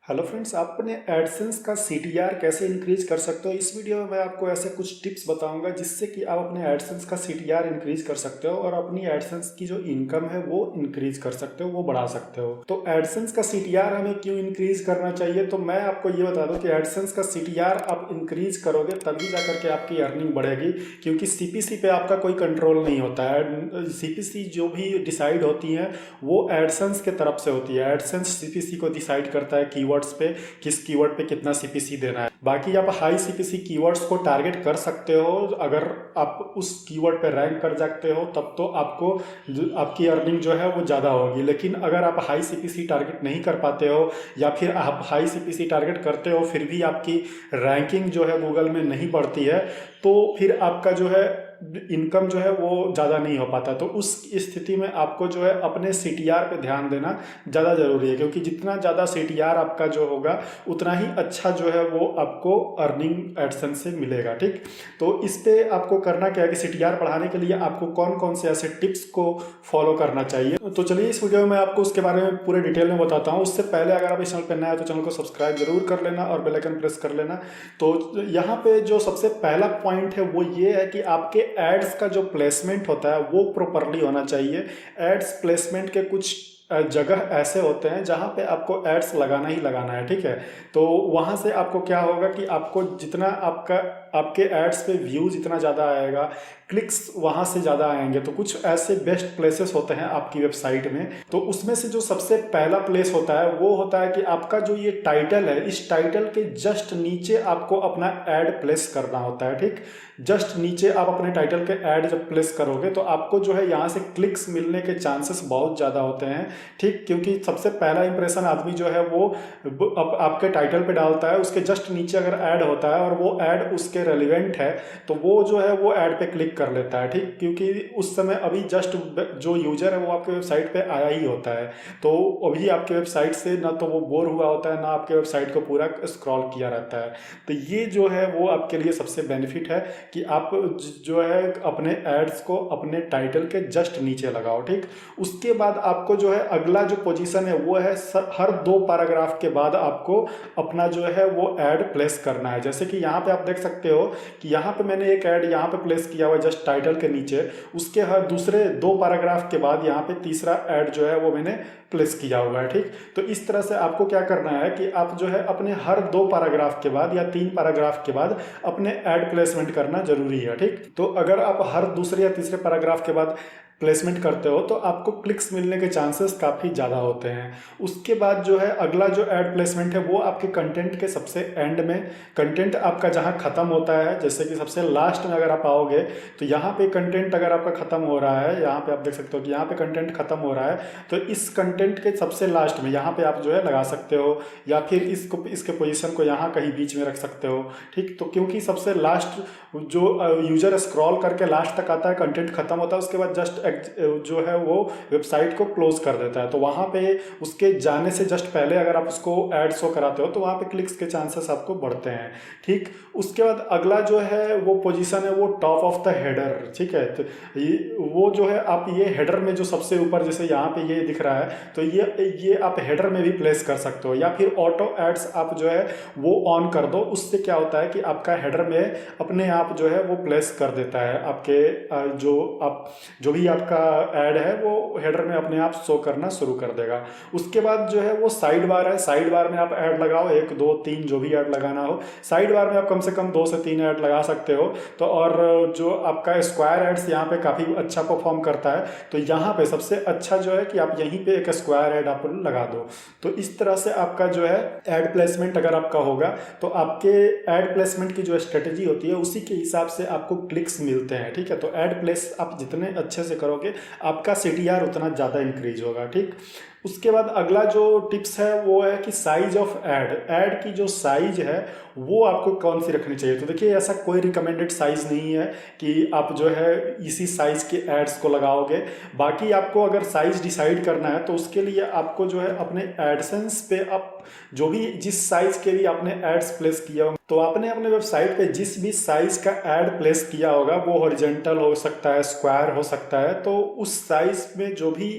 Hello friends, आप अपने AdSense का सीटीआर कैसे इंक्रीज कर सकते हो। इस वीडियो में मैं आपको ऐसे कुछ टिप्स बताऊंगा जिससे कि आप अपने एडसेंस का सीटीआर इंक्रीज कर सकते हो और अपनी एडसेंस की जो इनकम है वो इंक्रीज कर सकते हो, वो बढ़ा सकते हो। तो एडसेंस का सीटीआर हमें क्यों इंक्रीज करना चाहिए, तो मैं आपको ये बता दूं कि एडसेंस का सीटीआर आप इंक्रीज करोगे तभी जाकर के आपकी अर्निंग बढ़ेगी, क्योंकि सीपीसी पे आपका कोई कंट्रोल नहीं होता है। सीपीसी जो भी डिसाइड होती है वो एडसेंस के तरफ से होती है। एडसेंस सीपीसी को डिसाइड करता है कीवर्ड्स पे, किस कीवर्ड पे कितना सीपीसी देना है। बाकी आप हाई सीपीसी कीवर्ड्स को टारगेट कर सकते हो। अगर आप उस कीवर्ड पे रैंक कर जाते हो तब तो आपको आपकी अर्निंग जो है वो ज़्यादा होगी। लेकिन अगर आप हाई सीपीसी टारगेट नहीं कर पाते हो या फिर आप हाई सीपीसी टारगेट करते हो फिर भी आपकी रैंकिंग जो है गूगल में नहीं बढ़ती है, तो फिर आपका जो है इनकम जो है वो ज़्यादा नहीं हो पाता। तो उस स्थिति में आपको जो है अपने सीटीआर पे ध्यान देना ज़्यादा ज़रूरी है, क्योंकि जितना ज़्यादा सीटीआर आपका जो होगा उतना ही अच्छा जो है वो आपको अर्निंग एडसेंस से मिलेगा। ठीक, तो इस पे आपको करना क्या है कि सीटीआर बढ़ाने के लिए आपको कौन कौन से ऐसे टिप्स को फॉलो करना चाहिए। तो चलिए इस वीडियो में आपको उसके बारे में पूरे डिटेल में बताता हूँ। उससे पहले अगर आप इस चैनल पर नए हैं तो चैनल को सब्सक्राइब जरूर कर लेना और बेल आइकन प्रेस कर लेना। तो यहाँ पे जो सबसे पहला पॉइंट है वो ये है कि आपके एड्स का जो प्लेसमेंट होता है वो प्रॉपरली होना चाहिए। एड्स प्लेसमेंट के कुछ जगह ऐसे होते हैं जहाँ पे आपको एड्स लगाना ही लगाना है। ठीक है, तो वहाँ से आपको क्या होगा कि आपको जितना आपके एड्स पे व्यू जितना ज़्यादा आएगा, क्लिक्स वहाँ से ज़्यादा आएंगे। तो कुछ ऐसे बेस्ट प्लेसेस होते हैं आपकी वेबसाइट में। तो उसमें से जो सबसे पहला प्लेस होता है वो होता है कि आपका जो ये टाइटल है, इस टाइटल के जस्ट नीचे आपको अपना एड प्लेस करना होता है। ठीक, जस्ट नीचे आप अपने टाइटल के ऐड जब प्लेस करोगे तो आपको जो है यहाँ से क्लिक्स मिलने के चांसेस बहुत ज़्यादा होते हैं। ठीक, क्योंकि सबसे पहला इंप्रेशन आदमी जो है वो आपके टाइटल पे डालता है, उसके जस्ट नीचे अगर ऐड होता है और वो ऐड उसके रेलिवेंट है तो वो जो है वो ऐड पे क्लिक कर लेता है। ठीक, क्योंकि उस समय अभी जस्ट जो यूजर है वो आपके वेबसाइट पे आया ही होता है, तो अभी आपके वेबसाइट से ना तो वो बोर हुआ होता है ना आपके वेबसाइट को पूरा स्क्रॉल किया रहता है। तो ये जो है वो आपके लिए सबसे बेनिफिट है कि आप जो है अपने एड्स को अपने टाइटल के जस्ट नीचे लगाओ। ठीक, उसके बाद आपको जो है अगला जो पोजीशन है वो है हर 2 पैराग्राफ के बाद आपको अपना जो है वो ऐड प्लेस करना है। जैसे कि यहाँ पे आप देख सकते हो कि यहाँ पे मैंने एक ऐड यहाँ पे प्लेस किया हुआ है जस्ट टाइटल के नीचे, उसके हर दूसरे 2 पैराग्राफ के बाद यहाँ पे तीसरा ऐड जो है वो मैंने प्लेस किया हुआ है। ठीक, तो इस तरह से आपको क्या करना है कि आप जो है अपने हर 2 पैराग्राफ के बाद या 3 पैराग्राफ के बाद अपने ऐड प्लेसमेंट करना जरूरी है। ठीक, तो अगर आप हर दूसरे या तीसरे पैराग्राफ के बाद प्लेसमेंट करते हो तो आपको क्लिक्स मिलने के चांसेस काफ़ी ज़्यादा होते हैं। उसके बाद जो है अगला जो ऐड प्लेसमेंट है वो आपके कंटेंट के सबसे एंड में, कंटेंट आपका जहाँ ख़त्म होता है, जैसे कि सबसे लास्ट में अगर आप आओगे तो यहाँ पे कंटेंट अगर आपका ख़त्म हो रहा है, यहाँ पे आप देख सकते हो कि यहाँ पे कंटेंट ख़त्म हो रहा है, तो इस कंटेंट के सबसे लास्ट में यहाँ पे आप जो है लगा सकते हो, या फिर इसके पोजीशन को यहाँ कहीं बीच में रख सकते हो। ठीक, तो क्योंकि सबसे लास्ट जो यूजर स्क्रॉल करके लास्ट तक आता है, कंटेंट खत्म होता है, उसके बाद जस्ट जो है वो वेबसाइट को क्लोज कर देता है, तो वहाँ पे उसके जाने से जस्ट पहले अगर आप उसको ऐड शो कराते हो तो वहाँ पे क्लिक्स के चांसेस आपको बढ़ते हैं। ठीक, उसके बाद अगला जो है वो पोजीशन है वो टॉप ऑफ द हेडर। ठीक है, तो वो जो है आप ये हेडर में जो सबसे ऊपर जैसे यहाँ पे ये दिख रहा है तो ये आप हेडर में भी प्लेस कर सकते हो, या फिर ऑटो एड्स आप जो है वो ऑन कर दो। उससे क्या होता है कि आपका हेडर में अपने आप जो है वो प्लेस कर देता है आपके जो भी आपका ऐड है वो हेडर में अपने आप शो करना शुरू कर देगा। उसके बाद जो है वो साइड बार है, साइड बार में आप ऐड लगाओ, 1 2 3 जो भी ऐड लगाना हो। साइड बार में आप कम से कम 2 से 3 ऐड लगा सकते हो। तो और जो आपका स्क्वायर एड्स यहाँ पे काफ़ी अच्छा परफॉर्म करता है, तो यहाँ पे सबसे अच्छा जो है कि आप यहीं पे एक स्क्वायर ऐड आप लगा दो। तो इस तरह से आपका जो है ऐड प्लेसमेंट अगर आपका होगा तो आपके ऐड प्लेसमेंट की जो स्ट्रेटेजी होती है उसी के हिसाब से आपको क्लिक्स मिलते हैं। ठीक है, तो ऐड प्लेस आप जितने अच्छे से करोगे आपका सीटीआर उतना ज़्यादा इंक्रीज होगा। ठीक, उसके बाद अगला जो टिप्स है वो है कि साइज ऑफ ऐड, ऐड की जो साइज है वो आपको कौन सी रखनी चाहिए। तो देखिए ऐसा कोई रिकमेंडेड साइज नहीं है कि आप जो है इसी साइज के एड्स को लगाओगे। बाकी आपको अगर साइज डिसाइड करना है तो उसके लिए आपको जो है अपने एडसेंस पे आप जो भी जिस साइज के भी आपने एड्स प्लेस किया होगा, तो आपने अपने वेबसाइट पे जिस भी साइज का ऐड प्लेस किया होगा वो हॉरिजॉन्टल हो सकता है, स्क्वायर हो सकता है, तो उस साइज में जो भी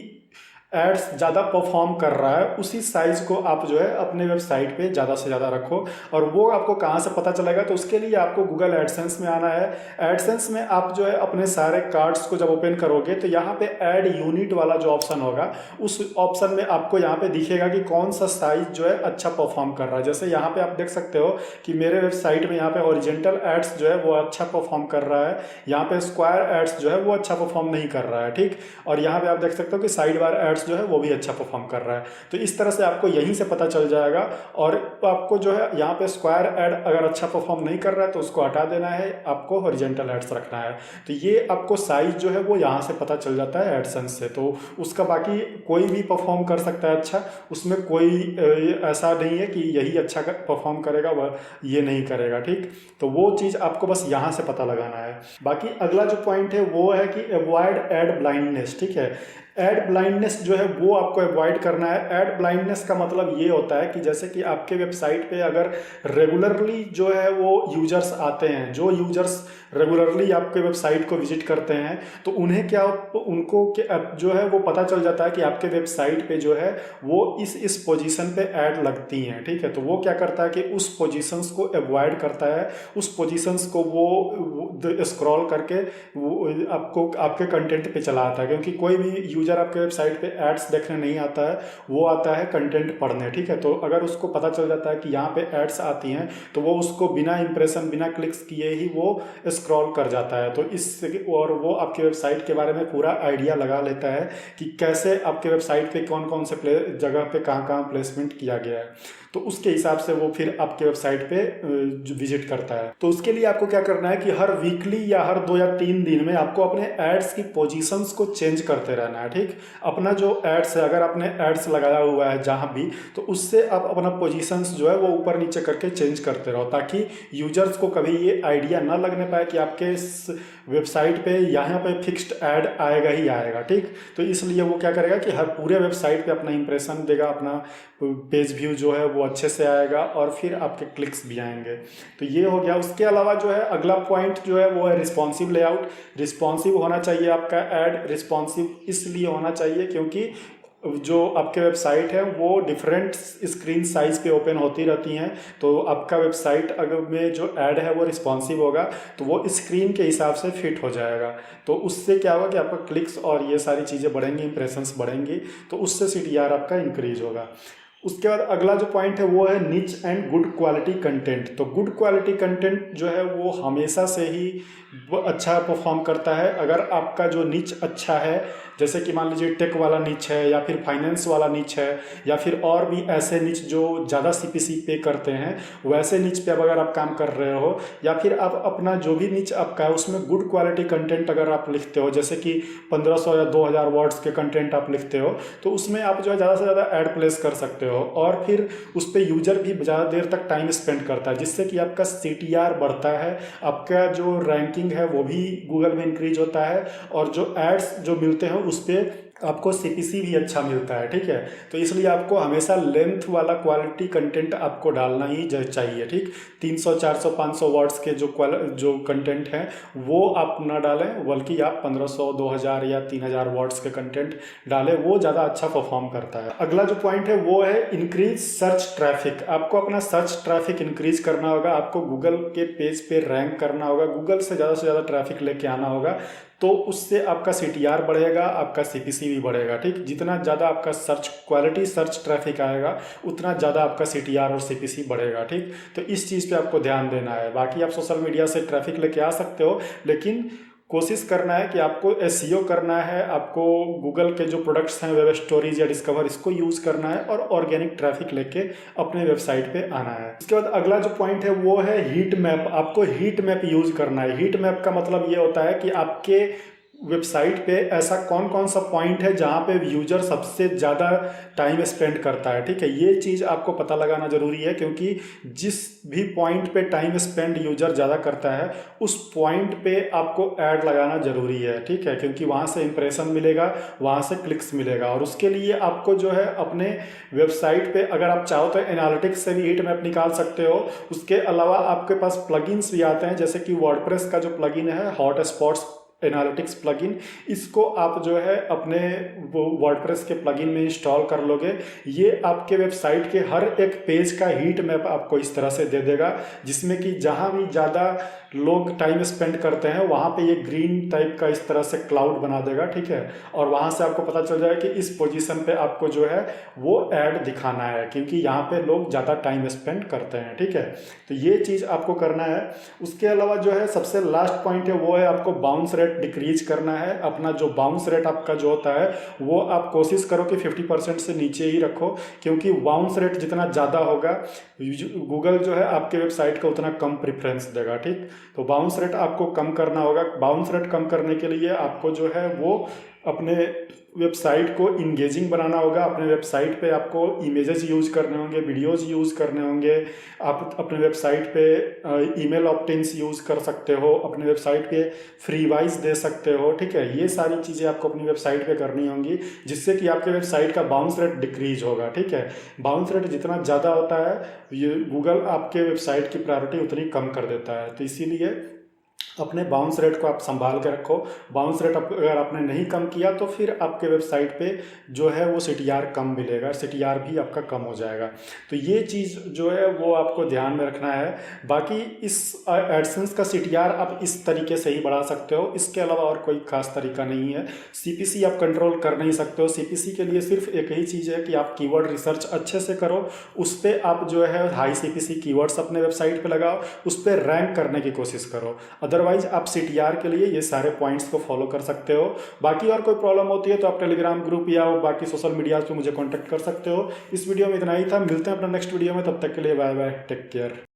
एड्स ज़्यादा परफॉर्म कर रहा है, उसी साइज को आप जो है अपने वेबसाइट पे ज़्यादा से ज़्यादा रखो। और वो आपको कहाँ से पता चलेगा, तो उसके लिए आपको गूगल एडसेंस में आना है। एडसेंस में आप जो है अपने सारे कार्ड्स को जब ओपन करोगे तो यहाँ पे ऐड यूनिट वाला जो ऑप्शन होगा, उस ऑप्शन में आपको यहाँ पे दिखेगा कि कौन सा साइज जो है अच्छा परफॉर्म कर रहा है। जैसे यहाँ पे आप देख सकते हो कि मेरे वेबसाइट में यहाँ पे ओरिजेंटल एड्स जो है वो अच्छा परफॉर्म कर रहा है, यहाँ पे स्क्वायर एड्स जो है वो अच्छा परफॉर्म नहीं कर रहा है, ठीक। और यहाँ पे आप देख सकते हो कि साइड बार एड्स जो है वो भी अच्छा परफॉर्म कर रहा है। तो इस तरह से आपको यहीं से पता चल जाएगा। और आपको जो है यहाँ पे स्क्वायर एड अगर अच्छा परफॉर्म नहीं कर रहा है तो उसको हटा देना है, आपको हॉरिजॉन्टल एड्स रखना है। तो ये आपको साइज जो है वो यहाँ से पता चल जाता है एडसेंस से। तो उसका बाकी कोई भी परफॉर्म कर सकता है अच्छा, उसमें कोई ऐसा नहीं है कि यही अच्छा परफॉर्म करेगा वह ये नहीं करेगा, ठीक। तो वो चीज़ आपको बस यहाँ से पता लगाना है। बाकी अगला जो पॉइंट है वो है कि अवॉइड एड ब्लाइंडनेस, ठीक है। एड ब्लाइंडनेस जो है वो आपको अवॉइड करना है। एड ब्लाइंडनेस का मतलब ये होता है कि जैसे कि आपके वेबसाइट पे अगर रेगुलरली जो है वो यूजर्स आते हैं, जो यूजर्स रेगुलरली आपके वेबसाइट को विजिट करते हैं, तो उन्हें क्या, उनको जो है वो पता चल जाता है कि आपके वेबसाइट पे जो है वो इस पोजीशन पे ऐड लगती हैं, ठीक है। तो वो क्या करता है कि उस पोजीशंस को अवॉइड करता है, उस पोजीशंस को वो स्क्रॉल करके वो आपको आपके कंटेंट पे चला आता है। क्योंकि कोई भी यूजर आपके वेबसाइट पे एड्स देखने नहीं आता है, वो आता है कंटेंट पढ़ने, ठीक है। तो अगर उसको पता चल जाता है कि यहाँ पे एड्स आती हैं तो वो उसको बिना इंप्रेशन बिना क्लिक्स किए ही वो स्क्रॉल कर जाता है। तो इससे और वो आपके वेबसाइट के बारे में पूरा आइडिया लगा लेता है कि कैसे आपके वेबसाइट पे कौन कौन से जगह पे कहाँ कहाँ प्लेसमेंट किया गया है। तो उसके हिसाब से वो फिर आपके वेबसाइट पे विजिट करता है। तो उसके लिए आपको क्या करना है कि हर वीकली या हर 2 या 3 दिन में आपको अपने एड्स की पोजीशंस को चेंज करते रहना है, ठीक। अपना जो एड्स है, अगर आपने एड्स लगाया हुआ है जहाँ भी, तो उससे आप अपना पोजीशंस जो है वो ऊपर नीचे करके चेंज करते रहो, ताकि यूजर्स को कभी ये आइडिया ना लगने पाए कि आपके वेबसाइट पे यहाँ पे फिक्स्ड ऐड आएगा ही आएगा, ठीक। तो इसलिए वो क्या करेगा कि हर पूरे वेबसाइट पे अपना इंप्रेशन देगा, अपना पेज व्यू जो है वो अच्छे से आएगा और फिर आपके क्लिक्स भी आएंगे। तो ये हो गया। उसके अलावा जो है अगला पॉइंट जो है वो है रिस्पॉन्सिव लेआउट। रिस्पॉन्सिव होना चाहिए आपका ऐड। रिस्पॉन्सिव इसलिए होना चाहिए क्योंकि जो आपके वेबसाइट है वो डिफरेंट स्क्रीन साइज पे ओपन होती रहती हैं। तो आपका वेबसाइट अगर में जो ऐड है वो रिस्पॉन्सिव होगा तो वो स्क्रीन के हिसाब से फिट हो जाएगा। तो उससे क्या होगा कि आपका क्लिक्स और ये सारी चीज़ें बढ़ेंगी, इंप्रेशंस बढ़ेंगी, तो उससे CTR आपका इंक्रीज होगा। उसके बाद अगला जो पॉइंट है वो है निच एंड गुड क्वालिटी कंटेंट। तो गुड क्वालिटी कंटेंट जो है वो हमेशा से ही अच्छा परफॉर्म करता है। अगर आपका जो निच अच्छा है, जैसे कि मान लीजिए टेक वाला निच है या फिर फाइनेंस वाला निच है या फिर और भी ऐसे निच जो ज़्यादा CPC पे करते हैं, वैसे निच पे अगर आप काम कर रहे हो या फिर आप अपना जो भी निच आपका है उसमें गुड क्वालिटी कंटेंट अगर आप लिखते हो, जैसे कि 1500 या 2000 वर्ड्स के कंटेंट आप लिखते हो, तो उसमें आप जो है ज़्यादा से ज़्यादा ऐड प्लेस कर सकते हो और फिर उस पर यूजर भी ज़्यादा देर तक टाइम स्पेंड करता है, जिससे कि आपका CTR बढ़ता है, आपका जो रैंकिंग है वो भी गूगल में इंक्रीज होता है और जो एड्स जो मिलते हैं उस पर आपको CPC भी अच्छा मिलता है, ठीक है। तो इसलिए आपको हमेशा लेंथ वाला क्वालिटी कंटेंट आपको डालना ही चाहिए, ठीक। 300 400 500 वर्ड्स के जो कंटेंट हैं वो आप ना डालें, बल्कि आप 1500 2000 या 3000 वर्ड्स के कंटेंट डालें, वो ज़्यादा अच्छा परफॉर्म करता है। अगला जो पॉइंट है वो है इंक्रीज सर्च ट्रैफिक। आपको अपना सर्च ट्रैफिक इंक्रीज करना होगा, आपको गूगल के पेज पे रैंक करना होगा, गूगल से ज़्यादा ट्रैफिक लेके आना होगा, तो उससे आपका CTR बढ़ेगा, आपका CPC भी बढ़ेगा, ठीक। जितना ज़्यादा आपका क्वालिटी सर्च ट्रैफिक आएगा उतना ज़्यादा आपका CTR और CPC बढ़ेगा, ठीक। तो इस चीज़ पे आपको ध्यान देना है। बाकी आप सोशल मीडिया से ट्रैफिक लेके आ सकते हो, लेकिन कोशिश करना है कि आपको SEO करना है, आपको गूगल के जो प्रोडक्ट्स हैं वेब स्टोरीज या डिस्कवर, इसको यूज़ करना है और ऑर्गेनिक ट्रैफिक लेके अपने वेबसाइट पे आना है। इसके बाद अगला जो पॉइंट है वो है हीट मैप। आपको हीट मैप यूज़ करना है। हीट मैप का मतलब ये होता है कि आपके वेबसाइट पे ऐसा कौन कौन सा पॉइंट है जहाँ पे यूजर सबसे ज़्यादा टाइम स्पेंड करता है, ठीक है। ये चीज़ आपको पता लगाना ज़रूरी है, क्योंकि जिस भी पॉइंट पे टाइम स्पेंड यूजर ज़्यादा करता है उस पॉइंट पे आपको ऐड लगाना ज़रूरी है, ठीक है। क्योंकि वहाँ से इंप्रेशन मिलेगा, वहाँ से क्लिक्स मिलेगा। और उसके लिए आपको जो है अपने वेबसाइट पे अगर आप चाहो तो एनालिटिक्स से भी हीट मैप निकाल सकते हो। उसके अलावा आपके पास प्लगइन्स भी आते हैं, जैसे कि वर्डप्रेस का जो प्लगइन है हॉट स्पॉट्स एनालिटिक्स प्लगइन, इसको आप जो है अपने वो वर्डप्रेस के प्लगइन में इंस्टॉल कर लोगे। ये आपके वेबसाइट के हर एक पेज का हीट मैप आपको इस तरह से दे देगा, जिसमें कि जहाँ भी ज़्यादा लोग टाइम स्पेंड करते हैं वहाँ पे ये ग्रीन टाइप का इस तरह से क्लाउड बना देगा, ठीक है। और वहाँ से आपको पता चल जाएगा कि इस पोजीशन पे आपको जो है वो ऐड दिखाना है, क्योंकि यहाँ पे लोग ज़्यादा टाइम स्पेंड करते हैं, ठीक है। तो ये चीज़ आपको करना है। उसके अलावा जो है सबसे लास्ट पॉइंट है वो है आपको बाउंस रेट डिक्रीज करना है। अपना जो बाउंस रेट आपका जो होता है वो आप कोशिश करो कि 50% से नीचे ही रखो, क्योंकि बाउंस रेट जितना ज़्यादा होगा गूगल जो है आपके वेबसाइट का उतना कम प्रेफरेंस देगा, ठीक। तो बाउंस रेट आपको कम करना होगा। बाउंस रेट कम करने के लिए आपको जो है वो अपने वेबसाइट को इंगेजिंग बनाना होगा। अपने वेबसाइट पे आपको इमेजेस यूज़ करने होंगे, वीडियोस यूज़ करने होंगे। आप अपने वेबसाइट पे ईमेल ऑप्टिंग्स यूज़ कर सकते हो, अपने वेबसाइट पे फ्री वाइज दे सकते हो, ठीक है। ये सारी चीज़ें आपको अपनी वेबसाइट पे करनी होंगी, जिससे कि आपके वेबसाइट का बाउंस रेट डिक्रीज होगा, ठीक है। बाउंस रेट जितना ज़्यादा होता है ये गूगल आपके वेबसाइट की प्रायोरिटी उतनी कम कर देता है। तो इसीलिए अपने बाउंस रेट को आप संभाल के रखो। बाउंस रेट अगर आपने नहीं कम किया तो फिर आपके वेबसाइट पे जो है वो CTR कम मिलेगा, CTR भी आपका कम हो जाएगा। तो ये चीज़ जो है वो आपको ध्यान में रखना है। बाकी इस एडसेंस का CTR आप इस तरीके से ही बढ़ा सकते हो, इसके अलावा और कोई खास तरीका नहीं है। CPC आप कंट्रोल कर नहीं सकते हो। CPC के लिए सिर्फ एक ही चीज़ है कि आप कीवर्ड रिसर्च अच्छे से करो, उस पर आप जो है हाई CPC कीवर्ड्स अपने वेबसाइट पर लगाओ, उस पर रैंक करने की कोशिश करो। अदरवाइज आप CTR के लिए ये सारे पॉइंट्स को फॉलो कर सकते हो। बाकी और कोई प्रॉब्लम होती है तो आप टेलीग्राम ग्रुप या बाकी सोशल मीडिया पे मुझे कांटेक्ट कर सकते हो। इस वीडियो में इतना ही था, मिलते हैं अपना नेक्स्ट वीडियो में, तब तक के लिए बाय बाय, टेक केयर।